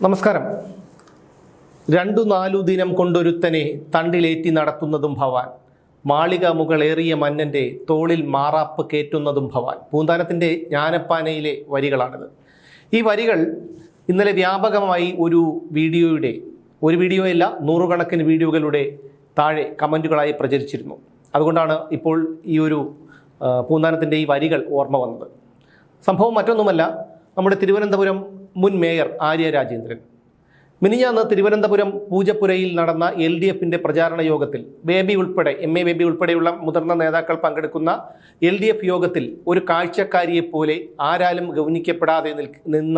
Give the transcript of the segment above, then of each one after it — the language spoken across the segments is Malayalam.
നമസ്കാരം. 2-4 ദിനം കൊണ്ടൊരുത്തനെ തണ്ടിലേറ്റി നടത്തുന്നതും ഭവാൻ, മാളിക മുകളേറിയ മന്നൻ്റെ തോളിൽ മാറാപ്പ് കേറ്റുന്നതും ഭവാൻ. പൂന്താനത്തിൻ്റെ ജ്ഞാനപ്പാനയിലെ വരികളാണിത്. ഈ വരികൾ ഇന്നലെ വ്യാപകമായി ഒരു വീഡിയോയല്ല, നൂറുകണക്കിന് വീഡിയോകളുടെ താഴെ കമൻറ്റുകളായി പ്രചരിച്ചിരുന്നു. അതുകൊണ്ടാണ് ഇപ്പോൾ ഈ ഒരു പൂന്താനത്തിൻ്റെ ഈ വരികൾ ഓർമ്മ വന്നത്. സംഭവം മറ്റൊന്നുമല്ല, നമ്മുടെ തിരുവനന്തപുരം മുൻ മേയർ ആര്യ രാജേന്ദ്രൻ മിനിഞ്ഞാന്ന് തിരുവനന്തപുരം പൂജപ്പുരയിൽ നടന്ന LDFിൻ്റെ പ്രചാരണ യോഗത്തിൽ MA ബേബി ഉൾപ്പെടെയുള്ള മുതിർന്ന നേതാക്കൾ പങ്കെടുക്കുന്ന LDF യോഗത്തിൽ ഒരു കാഴ്ചക്കാരിയെപ്പോലെ ആരാലും ഗൗനിക്കപ്പെടാതെ നിന്ന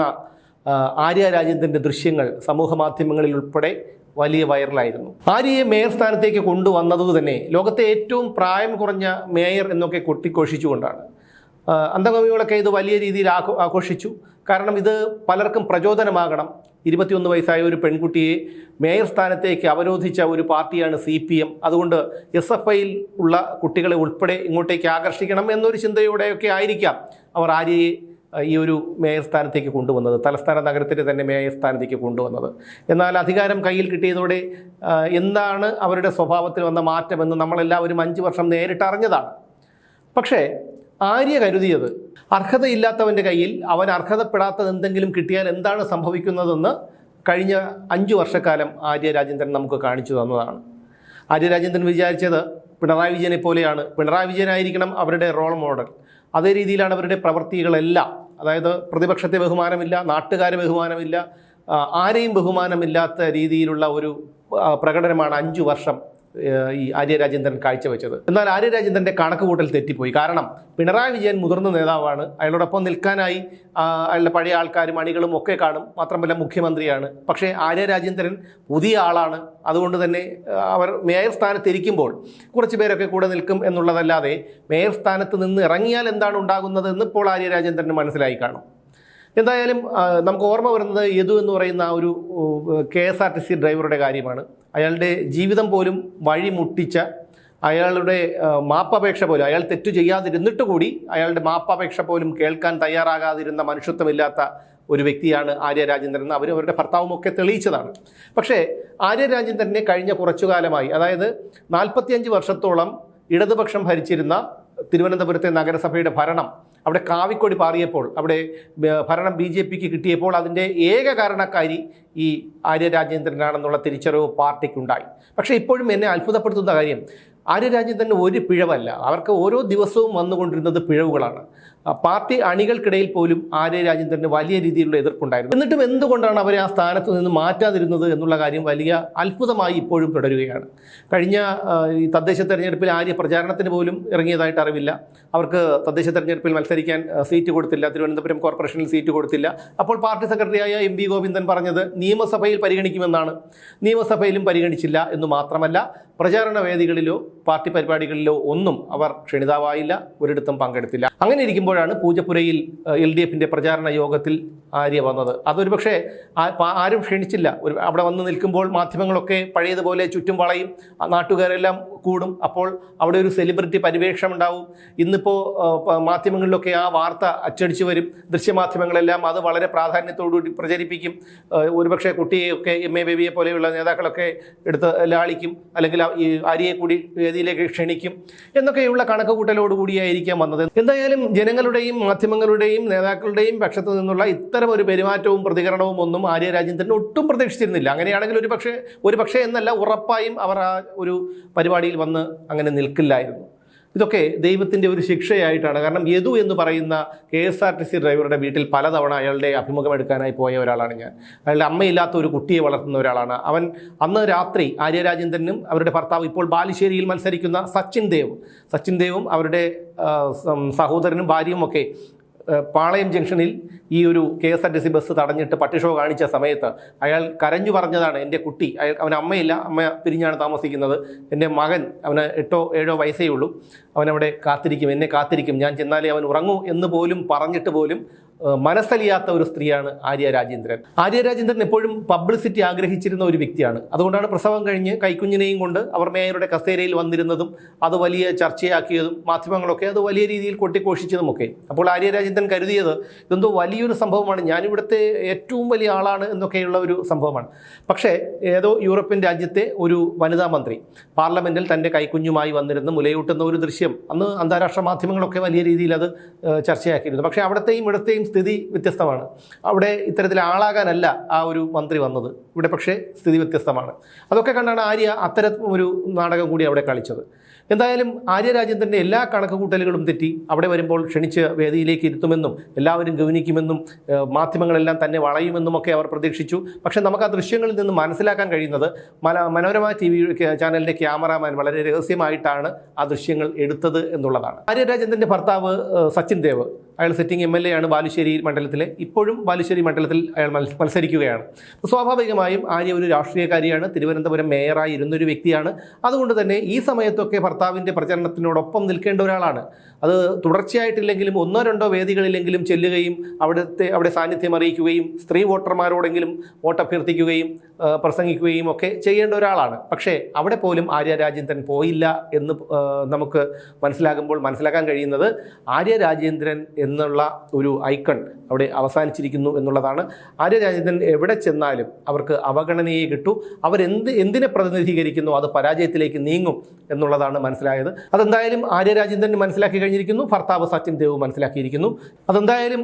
ആര്യ രാജേന്ദ്രൻ്റെ ദൃശ്യങ്ങൾ സമൂഹ മാധ്യമങ്ങളിൽ ഉൾപ്പെടെ വലിയ വൈറലായിരുന്നു. ആര്യയെ മേയർ സ്ഥാനത്തേക്ക് കൊണ്ടുവന്നത് തന്നെ ലോകത്തെ ഏറ്റവും പ്രായം കുറഞ്ഞ മേയർ എന്നൊക്കെ കൊട്ടിഘോഷിച്ചുകൊണ്ടാണ്. അന്തംഗമികളൊക്കെ ഇത് വലിയ രീതിയിൽ ആഘോഷിച്ചു. കാരണം ഇത് പലർക്കും പ്രചോദനമാകണം. 21 വയസ്സായ ഒരു പെൺകുട്ടിയെ മേയർ സ്ഥാനത്തേക്ക് അവരോധിച്ച ഒരു പാർട്ടിയാണ് CPM. അതുകൊണ്ട് SFIയിൽ ഉള്ള കുട്ടികളെ ഉൾപ്പെടെ ഇങ്ങോട്ടേക്ക് ആകർഷിക്കണം എന്നൊരു ചിന്തയോടെയൊക്കെ ആയിരിക്കാം അവർ ആര്യയെ ഈ ഒരു മേയർ സ്ഥാനത്തേക്ക് കൊണ്ടുവന്നത്, തലസ്ഥാന നഗരത്തിൻ്റെ തന്നെ മേയർ സ്ഥാനത്തേക്ക് കൊണ്ടുവന്നത്. എന്നാൽ അധികാരം കയ്യിൽ കിട്ടിയതോടെ എന്താണ് അവരുടെ സ്വഭാവത്തിൽ വന്ന മാറ്റമെന്ന് നമ്മളെല്ലാവരും 5 വർഷം നേരിട്ട് അറിഞ്ഞതാണ്. പക്ഷേ ആര്യ കരുതിയത് അർഹതയില്ലാത്തവൻ്റെ കയ്യിൽ അവൻ അർഹതപ്പെടാത്തത് എന്തെങ്കിലും കിട്ടിയാൽ എന്താണ് സംഭവിക്കുന്നതെന്ന് കഴിഞ്ഞ 5 വർഷക്കാലം ആര്യ രാജേന്ദ്രൻ നമുക്ക് കാണിച്ചു തന്നതാണ്. ആര്യ രാജേന്ദ്രൻ വിചാരിച്ചത് പിണറായി വിജയനെ പോലെയാണ്, പിണറായി വിജയനായിരിക്കണം അവരുടെ റോൾ മോഡൽ. അതേ രീതിയിലാണ് അവരുടെ പ്രവൃത്തികളെല്ലാം. അതായത് പ്രതിപക്ഷത്തെ ബഹുമാനമില്ല, നാട്ടുകാരെ ബഹുമാനമില്ല, ആരെയും ബഹുമാനമില്ലാത്ത രീതിയിലുള്ള ഒരു പ്രകടനമാണ് 5 വർഷം ഈ ആര്യ രാജേന്ദ്രൻ കാഴ്ചവെച്ചത്. എന്നാൽ ആര്യ രാജേന്ദ്രൻ്റെ കണക്ക് കൂട്ടൽ തെറ്റിപ്പോയി. കാരണം പിണറായി വിജയൻ മുതിർന്ന നേതാവാണ്, അയാളോടൊപ്പം നിൽക്കാനായി അയാളുടെ പഴയ ആൾക്കാരും അണികളും ഒക്കെ കാണും, മാത്രമല്ല മുഖ്യമന്ത്രിയാണ്. പക്ഷേ ആര്യ രാജേന്ദ്രൻ പുതിയ ആളാണ്. അതുകൊണ്ട് തന്നെ അവർ മേയർ സ്ഥാനത്തിരിക്കുമ്പോൾ കുറച്ച് പേരൊക്കെ കൂടെ നിൽക്കും എന്നുള്ളതല്ലാതെ മേയർ സ്ഥാനത്ത് നിന്ന് ഇറങ്ങിയാൽ എന്താണ് ഉണ്ടാകുന്നത് എന്ന് ഇപ്പോൾ ആര്യ രാജേന്ദ്രന് മനസ്സിലായി കാണും. എന്തായാലും നമുക്ക് ഓർമ്മ വരുന്നത് യദു എന്ന് പറയുന്ന ആ ഒരു KSRTC ഡ്രൈവറുടെ കാര്യമാണ്. അയാളുടെ ജീവിതം പോലും വഴിമുട്ടിച്ച, അയാളുടെ മാപ്പപേക്ഷ പോലും, അയാൾ തെറ്റു ചെയ്യാതിരുന്നിട്ട് കൂടി അയാളുടെ മാപ്പപേക്ഷ പോലും കേൾക്കാൻ തയ്യാറാകാതിരുന്ന മനുഷ്യത്വമില്ലാത്ത ഒരു വ്യക്തിയാണ് ആര്യ രാജേന്ദ്രൻ. അവരുടെ ഭർത്താവും ഒക്കെ തെളിയിച്ചതാണ്. പക്ഷേ ആര്യ രാജേന്ദ്രനെ കഴിഞ്ഞ കുറച്ചു കാലമായി, അതായത് 45 വർഷത്തോളം ഇടതുപക്ഷം ഭരിച്ചിരുന്ന തിരുവനന്തപുരത്തെ നഗരസഭയുടെ ഭരണം അവിടെ കാവിക്കൊടി പാറിയപ്പോൾ, അവിടെ ഭരണം BJPക്ക് കിട്ടിയപ്പോൾ അതിൻ്റെ ഏക കാരണക്കാരി ഈ ആര്യ രാജേന്ദ്രനാണെന്നുള്ള തിരിച്ചറിവ് പാർട്ടിക്കുണ്ടായി. പക്ഷേ ഇപ്പോഴും എന്നെ അത്ഭുതപ്പെടുത്തുന്ന കാര്യം, ആര്യ രാജേന്ദ്രന് ഒരു പിഴവല്ല, അവർക്ക് ഓരോ ദിവസവും വന്നുകൊണ്ടിരുന്നത് പിഴവുകളാണ്. പാർട്ടി അണികൾക്കിടയിൽ പോലും ആര്യ രാജേന്ദ്രന് വലിയ രീതിയിലുള്ള എതിർപ്പുണ്ടായിരുന്നു. എന്നിട്ടും എന്തുകൊണ്ടാണ് അവരെ ആ സ്ഥാനത്ത് നിന്ന് മാറ്റാതിരുന്നത് എന്നുള്ള കാര്യം വലിയ അത്ഭുതമായി ഇപ്പോഴും തുടരുകയാണ്. കഴിഞ്ഞ ഈ തദ്ദേശ തെരഞ്ഞെടുപ്പിൽ ആര്യ പ്രചാരണത്തിന് പോലും ഇറങ്ങിയതായിട്ട് അറിവില്ല. അവർക്ക് തദ്ദേശ തെരഞ്ഞെടുപ്പിൽ മത്സരിക്കാൻ സീറ്റ് കൊടുത്തില്ല, തിരുവനന്തപുരം കോർപ്പറേഷനിൽ സീറ്റ് കൊടുത്തില്ല. അപ്പോൾ പാർട്ടി സെക്രട്ടറിയായ MV ഗോവിന്ദൻ പറഞ്ഞത് നിയമസഭയിൽ പരിഗണിക്കുമെന്നാണ്. നിയമസഭയിലും പരിഗണിച്ചില്ല എന്ന് മാത്രമല്ല, പ്രചാരണ വേദികളിലോ പാർട്ടി പരിപാടികളിലോ ഒന്നും അവർ ക്ഷണിതാവായില്ല, ഒരിടത്തും പങ്കെടുത്തില്ല. അങ്ങനെ ഇരിക്കുമ്പോഴാണ് പൂജപ്പുരയിൽ LDFിൻ്റെ പ്രചാരണ യോഗത്തിൽ ആര്യ വന്നത്. അതൊരു പക്ഷേ ആരും ക്ഷണിച്ചില്ല. അവിടെ വന്ന് നിൽക്കുമ്പോൾ മാധ്യമങ്ങളൊക്കെ പഴയതുപോലെ ചുറ്റും വളയും, നാട്ടുകാരെല്ലാം കൂടും. അപ്പോൾ അവിടെ ഒരു സെലിബ്രിറ്റി പരിവേഷം ഉണ്ടാവും. ഇന്നിപ്പോൾ മാധ്യമങ്ങളിലൊക്കെ ആ വാർത്ത അച്ചടിച്ചു വരും. ദൃശ്യമാധ്യമങ്ങളെല്ലാം അത് വളരെ പ്രാധാന്യത്തോടുകൂടി പ്രചരിപ്പിക്കും. ഒരുപക്ഷെ കുട്ടിയെയൊക്കെ MA ബേബിയെ പോലെയുള്ള നേതാക്കളൊക്കെ എടുത്ത് ലാളിക്കും, അല്ലെങ്കിൽ ഈ ആര്യയെ കൂടി വേദിയിലേക്ക് ക്ഷണിക്കും എന്നൊക്കെയുള്ള കണക്ക് കൂട്ടലോടുകൂടിയായിരിക്കാം വന്നത്. എന്തായാലും ജനങ്ങളുടെയും മാധ്യമങ്ങളുടെയും നേതാക്കളുടെയും പക്ഷത്തു നിന്നുള്ള ഇത്തരം ഒരു പെരുമാറ്റവും പ്രതികരണവും ഒന്നും ആര്യ രാജേന്ദ്രൻ ഒട്ടും പ്രതീക്ഷിച്ചിരുന്നില്ല. അങ്ങനെയാണെങ്കിൽ ഒരു പക്ഷേ എന്നല്ല, ഉറപ്പായും അവർ ആ ഒരു പരിപാടിയിൽ വന്ന് അങ്ങനെ നിൽക്കില്ലായിരുന്നു. ഇതൊക്കെ ദൈവത്തിൻ്റെ ഒരു ശിക്ഷയായിട്ടാണ്. കാരണം യദു എന്ന് പറയുന്ന KSRTC ഡ്രൈവറുടെ വീട്ടിൽ പലതവണ അയാളുടെ അഭിമുഖം എടുക്കാനായി പോയ ഒരാളാണ് ഞാൻ. അയാളുടെ അമ്മയില്ലാത്ത ഒരു കുട്ടിയെ വളർത്തുന്ന ഒരാളാണ് അവൻ. അന്ന് രാത്രി ആര്യ രാജേന്ദ്രനും അവരുടെ ഭർത്താവ്, ഇപ്പോൾ ബാലുശ്ശേരിയിൽ മത്സരിക്കുന്ന സച്ചിൻ ദേവും അവരുടെ സഹോദരനും ഭാര്യയും ഒക്കെ പാളയം ജംഗ്ഷനിൽ ഈ ഒരു KSRTC ബസ് തടഞ്ഞിട്ട് പട്ടിഷോ കാണിച്ച സമയത്ത് അയാൾ കരഞ്ഞു പറഞ്ഞതാണ്, എൻ്റെ കുട്ടി, അവന് അമ്മയില്ല, അമ്മ പിരിഞ്ഞാണ് താമസിക്കുന്നത്, എൻ്റെ മകൻ, അവന് 8-7 വയസ്സേ ഉള്ളൂ, അവനവിടെ കാത്തിരിക്കും, എന്നെ കാത്തിരിക്കും, ഞാൻ ചെന്നാലേ അവൻ ഉറങ്ങൂ എന്ന് പോലും പറഞ്ഞിട്ട് പോലും മനസ്സലിയാത്ത ഒരു സ്ത്രീയാണ് ആര്യ രാജേന്ദ്രൻ. ആര്യ രാജേന്ദ്രൻ എപ്പോഴും പബ്ലിസിറ്റി ആഗ്രഹിച്ചിരുന്ന ഒരു വ്യക്തിയാണ്. അതുകൊണ്ടാണ് പ്രസവം കഴിഞ്ഞ് കൈക്കുഞ്ഞിനെയും കൊണ്ട് അവർ മേയറുടെ കസേരയിൽ വന്നിരുന്നതും അത് വലിയ ചർച്ചയാക്കിയതും മാധ്യമങ്ങളൊക്കെ അത് വലിയ രീതിയിൽ കൊട്ടിഘോഷിച്ചതുമൊക്കെ. അപ്പോൾ ആര്യ രാജേന്ദ്രൻ കരുതിയത് ഇതെന്തോ വലിയൊരു സംഭവമാണ്, ഞാനിവിടുത്തെ ഏറ്റവും വലിയ ആളാണ് എന്നൊക്കെയുള്ള ഒരു സംഭവമാണ്. പക്ഷേ ഏതോ യൂറോപ്യൻ രാജ്യത്തെ ഒരു വനിതാ മന്ത്രി പാർലമെന്റിൽ തൻ്റെ കൈക്കുഞ്ഞുമായി വന്നിരുന്ന് മുലയൂട്ടുന്ന ഒരു ദൃശ്യം അന്ന് അന്താരാഷ്ട്ര മാധ്യമങ്ങളൊക്കെ വലിയ രീതിയിൽ അത് ചർച്ചയാക്കിയിരുന്നു. പക്ഷേ അവിടത്തെയും ഇവിടത്തെയും സ്ഥിതി വ്യത്യസ്തമാണ്. അവിടെ ഇത്തരത്തിൽ ആളാകാനല്ല ആ ഒരു മന്ത്രി വന്നത്, ഇവിടെ പക്ഷേ സ്ഥിതി വ്യത്യസ്തമാണ്. അതൊക്കെ കണ്ടാണ് ആര്യ അത്തരം ഒരു നാടകം കൂടി അവിടെ കളിച്ചത്. എന്തായാലും ആര്യ രാജേന്ദ്രൻ്റെ എല്ലാ കണക്കുകൂട്ടലുകളും തെറ്റി. അവിടെ വരുമ്പോൾ ക്ഷണിച്ച് വേദിയിലേക്ക് ഇരുത്തുമെന്നും എല്ലാവരും ഗൗനിക്കുമെന്നും മാധ്യമങ്ങളെല്ലാം തന്നെ വളയുമെന്നുമൊക്കെ അവർ പ്രതീക്ഷിച്ചു. പക്ഷേ നമുക്ക് ആ ദൃശ്യങ്ങളിൽ നിന്ന് മനസ്സിലാക്കാൻ കഴിയുന്നത് മനോരമ TV ചാനലിൻ്റെ ക്യാമറാമാൻ വളരെ രഹസ്യമായിട്ടാണ് ആ ദൃശ്യങ്ങൾ എടുത്തത് എന്നുള്ളതാണ്. ആര്യ രാജേന്ദ്രൻ്റെ ഭർത്താവ് സച്ചിൻ ദേവ്, അയാൾ സിറ്റിംഗ് MLA ആണ് ബാലുശ്ശേരി മണ്ഡലത്തിലെ. ഇപ്പോഴും ബാലുശ്ശേരി മണ്ഡലത്തിൽ അയാൾ മത്സരിക്കുകയാണ്. സ്വാഭാവികമായും ആര്യ ഒരു രാഷ്ട്രീയക്കാരിയാണ്, തിരുവനന്തപുരം മേയറായി ഇരുന്നൊരു വ്യക്തിയാണ്. അതുകൊണ്ട് തന്നെ ഈ സമയത്തൊക്കെ ഭർത്താവിൻ്റെ പ്രചരണത്തിനോടൊപ്പം നിൽക്കേണ്ട ഒരാളാണ്. അത് തുടർച്ചയായിട്ടില്ലെങ്കിലും ഒന്നോ രണ്ടോ വേദികളിലെങ്കിലും ചെല്ലുകയും അവിടെ സാന്നിധ്യം അറിയിക്കുകയും സ്ത്രീ വോട്ടർമാരോടെങ്കിലും വോട്ടഭ്യർത്ഥിക്കുകയും പ്രസംഗിക്കുകയും ഒക്കെ ചെയ്യേണ്ട ഒരാളാണ്. പക്ഷേ അവിടെ പോലും ആര്യ രാജേന്ദ്രൻ പോയില്ല എന്ന് നമുക്ക് മനസ്സിലാക്കാൻ കഴിയുന്നത് ആര്യ രാജേന്ദ്രൻ എന്നുള്ള ഒരു ഐക്കൺ അവിടെ അവസാനിച്ചിരിക്കുന്നു എന്നുള്ളതാണ്. ആര്യ രാജേന്ദ്രൻ എവിടെ ചെന്നാലും അവർക്ക് അവഗണനയെ കിട്ടൂ. എന്തിനെ പ്രതിനിധീകരിക്കുന്നു അത് പരാജയത്തിലേക്ക് നീങ്ങും എന്നുള്ളതാണ് മനസ്സിലായത്. അതെന്തായാലും ആര്യ രാജേന്ദ്രൻ മനസ്സിലാക്കി കഴിഞ്ഞിരിക്കുന്നു, ഭർത്താവ് സച്ചിൻ ദേവ് മനസ്സിലാക്കിയിരിക്കുന്നു. എന്തായാലും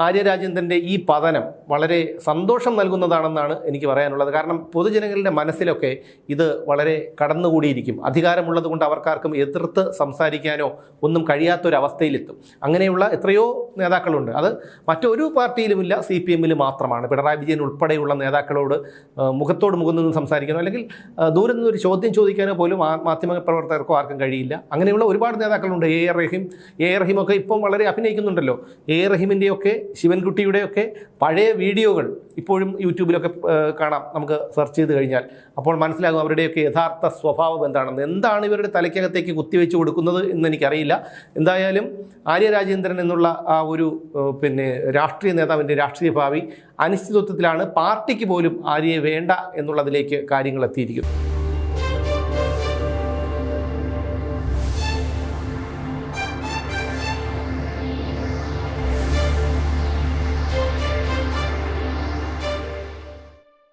ആര്യ രാജേന്ദ്രൻ്റെ ഈ പതനം വളരെ സന്തോഷം നൽകുന്നതാണെന്നാണ് എനിക്ക് പറയാനുള്ളത്. കാരണം പൊതുജനങ്ങളുടെ മനസ്സിലൊക്കെ ഇത് വളരെ കടന്നുകൂടിയിരിക്കും. അധികാരമുള്ളത് കൊണ്ട് അവർക്കാർക്കും എതിർത്ത് സംസാരിക്കാനോ ഒന്നും കഴിയാത്തൊരവസ്ഥയിലെത്തും. അങ്ങനെയുള്ള എത്രയോ നേതാക്കളുണ്ട്. അത് മറ്റൊരു പാർട്ടിയിലുമില്ല, CPM-ൽ മാത്രമാണ്. പിണറായി വിജയൻ ഉൾപ്പെടെയുള്ള നേതാക്കളോട് മുഖത്തോട് മുഖം നിന്ന് സംസാരിക്കാനോ അല്ലെങ്കിൽ ദൂരെ നിന്നൊരു ചോദ്യം ചോദിക്കാനോ പോലും മാധ്യമ പ്രവർത്തകർക്കോ ആർക്കും കഴിയില്ല. അങ്ങനെയുള്ള ഒരുപാട് നേതാക്കളുണ്ട്. AR റഹീം ഒക്കെ ഇപ്പം വളരെ അഭിനയിക്കുന്നുണ്ടല്ലോ. AR റഹീമിൻ്റെയൊക്കെ ശിവൻകുട്ടിയുടെയൊക്കെ പഴയ വീഡിയോകൾ ഇപ്പോഴും യൂട്യൂബിലൊക്കെ കാണാം, നമുക്ക് സെർച്ച് ചെയ്ത് കഴിഞ്ഞാൽ. അപ്പോൾ മനസ്സിലാകും അവരുടെയൊക്കെ യഥാർത്ഥ സ്വഭാവം എന്താണെന്ന്. എന്താണ് ഇവരുടെ തലയ്ക്കകത്തേക്ക് കുത്തിവെച്ച് കൊടുക്കുന്നത് എന്ന് എനിക്കറിയില്ല. എന്തായാലും ആര്യ രാജേന്ദ്രൻ എന്നുള്ള ആ ഒരു രാഷ്ട്രീയ നേതാവിൻ്റെ രാഷ്ട്രീയ ഭാവി അനിശ്ചിതത്വത്തിലാണ്. പാർട്ടിക്ക് പോലും ആര്യയെ വേണ്ട എന്നുള്ളതിലേക്ക് കാര്യങ്ങൾ എത്തിയിരിക്കുന്നു.